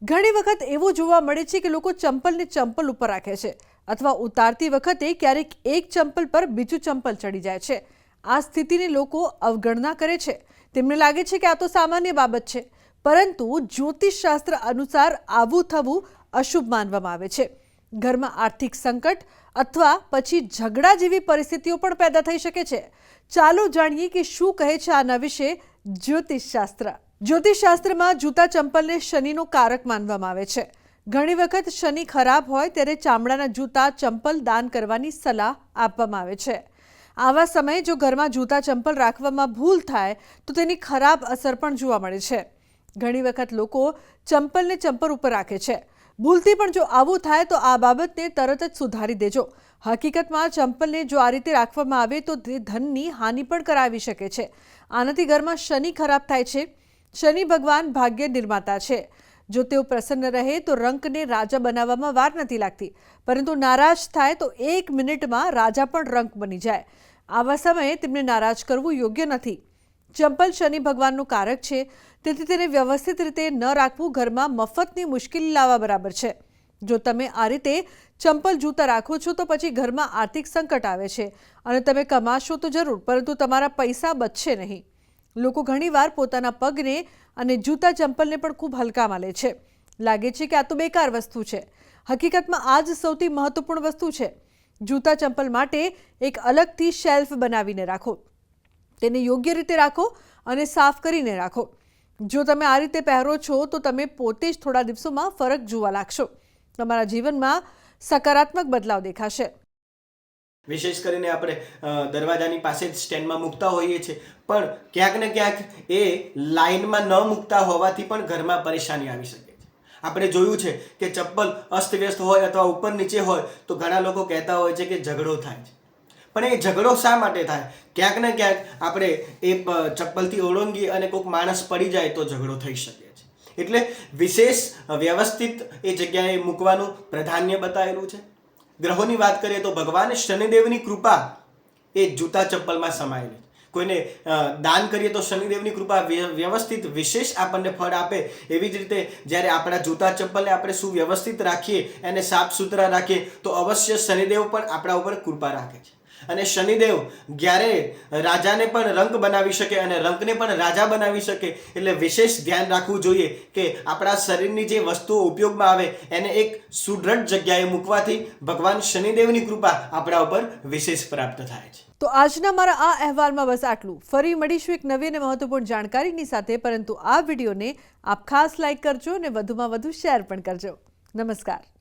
ઘણી વખત એવું જોવા મળે છે કે લોકો ચંપલને ચંપલ ઉપર રાખે છે અથવા ઉતારતી વખતે ક્યારેક એક ચંપલ પર બીજું ચંપલ ચડી જાય છે. આ સ્થિતિની લોકો અવગણના કરે છે. તેમને લાગે છે કે આ તો સામાન્ય બાબત છે, પરંતુ જ્યોતિષશાસ્ત્ર અનુસાર આવું થવું અશુભ માનવામાં આવે છે. ઘરમાં આર્થિક સંકટ અથવા પછી ઝઘડા જેવી પરિસ્થિતિઓ પણ પેદા થઈ શકે છે. ચાલો જાણીએ કે શું કહે છે આના વિશે જ્યોતિષશાસ્ત્ર. જ્યોતિષશાસ્ત્રમાં જૂતા ચંપલને શનિનો કારક માનવામાં આવે છે. ઘણી વખત શનિ ખરાબ હોય ત્યારે ચામડાના જૂતા ચંપલ દાન કરવાની સલાહ આપવામાં આવે છે. આવા સમયે જો ઘરમાં જૂતા ચંપલ રાખવામાં ભૂલ થાય તો તેની ખરાબ અસર પણ જોવા મળે છે. ઘણી વખત લોકો ચંપલને ચંપલ ઉપર રાખે છે. ભૂલથી પણ જો આવું થાય તો આ બાબતને તરત જ સુધારી દેજો. હકીકતમાં ચંપલને જો આ રીતે રાખવામાં આવે તો તે ધનની હાનિ પણ કરાવી શકે છે. આનાથી ઘરમાં શનિ ખરાબ થાય છે. શનિ ભગવાન ભાગ્ય નિર્માતા છે. જો તેઓ પ્રસન્ન રહે તો રંકને રાજા બનાવવામાં વાર નથી લાગતી, પરંતુ નારાજ થાય તો 1 મિનિટમાં રાજા પણ રંક બની જાય. આવા સમયે તેમને નારાજ કરવું યોગ્ય નથી. ચંપલ શનિ ભગવાનનું કારક છે, તેથી તેને વ્યવસ્થિત રીતે ન રાખવું ઘરમાં મફતની મુશ્કેલી લાવવા બરાબર છે. જો તમે આ રીતે ચંપલ જૂતા રાખો છો તો પછી ઘરમાં આર્થિક સંકટ આવે છે અને તમે કમાશો તો જરૂર, પરંતુ તમારા પૈસા બચશે નહીં. લોકો ઘણીવાર પોતાના પગને અને જૂતા ચંપલને પણ ખૂબ હલકામાં લે છે. લાગે છે કે આ તો બેકાર વસ્તુ છે. હકીકતમાં આ જ સૌથી મહત્વપૂર્ણ વસ્તુ છે. જૂતા ચંપલ માટે એક અલગથી શેલ્ફ બનાવીને રાખો. તેને યોગ્ય રીતે રાખો અને સાફ કરીને રાખો. જો તમે આ રીતે પહેરો છો તો તમે પોતે જ થોડા દિવસોમાં ફરક જોવા લાગશો. તમારા જીવનમાં સકારાત્મક બદલાવ દેખાશે. વિશેષ કરીને આપણે દરવાજાની પાસે જ સ્ટેન્ડમાં મૂકતા હોઈએ છીએ, પણ ક્યાંક ને ક્યાંક એ લાઇનમાં ન મૂકતા હોવાથી પણ ઘરમાં પરેશાની આવી શકે છે. આપણે જોયું છે કે ચપ્પલ અસ્તવ્યસ્ત હોય અથવા ઉપર નીચે હોય તો ઘણા લોકો કહેતા હોય છે કે ઝઘડો થાય છે. પણ એ ઝઘડો શા માટે થાય? ક્યાંક ને ક્યાંક આપણે એ ચપ્પલથી ઓળંગી અને કોઈક માણસ પડી જાય તો ઝઘડો થઈ શકે છે. એટલે વિશેષ વ્યવસ્થિત એ જગ્યાએ મૂકવાનું પ્રાધાન્ય બતાવેલું છે. ગ્રહોની વાત કરીએ તો ભગવાન શનિદેવની કૃપા એ જૂતા ચપ્પલમાં સમાયેલી છે. કોઈને દાન કરીએ તો શનિદેવની કૃપા વ્યવસ્થિત વિશેષ આપણને ફળ આપે. એવી જ રીતે જ્યારે આપણા જૂતા ચપ્પલને આપણે સુવ્યવસ્થિત રાખીએ, એને સાફ સુથરા રાખીએ તો અવશ્ય શનિદેવ પણ આપણા ઉપર કૃપા રાખે છે. અને શનિદેવ જ્યારે રાજાને પણ રંક બનાવી શકે અને રંકને પણ રાજા બનાવી શકે. એટલે વિશેષ ધ્યાન રાખવું જોઈએ કે આપણા શરીરની જે વસ્તુઓ ઉપયોગમાં આવે એને એક સુદૃઢ જગ્યાએ મૂકવાથી ભગવાન શનિદેવની કૃપા આપણા ઉપર વિશેષ પ્રાપ્ત થાય છે. તો આજના મારા આ અહેવાલમાં બસ આટલું. ફરી મળીશું એક નવી અને મહત્વપૂર્ણ જાણકારીની સાથે, પરંતુ આ વિડીયોને આપ ખાસ લાઇક કરજો અને વધુમાં વધુ શેર પણ કરજો. નમસ્કાર.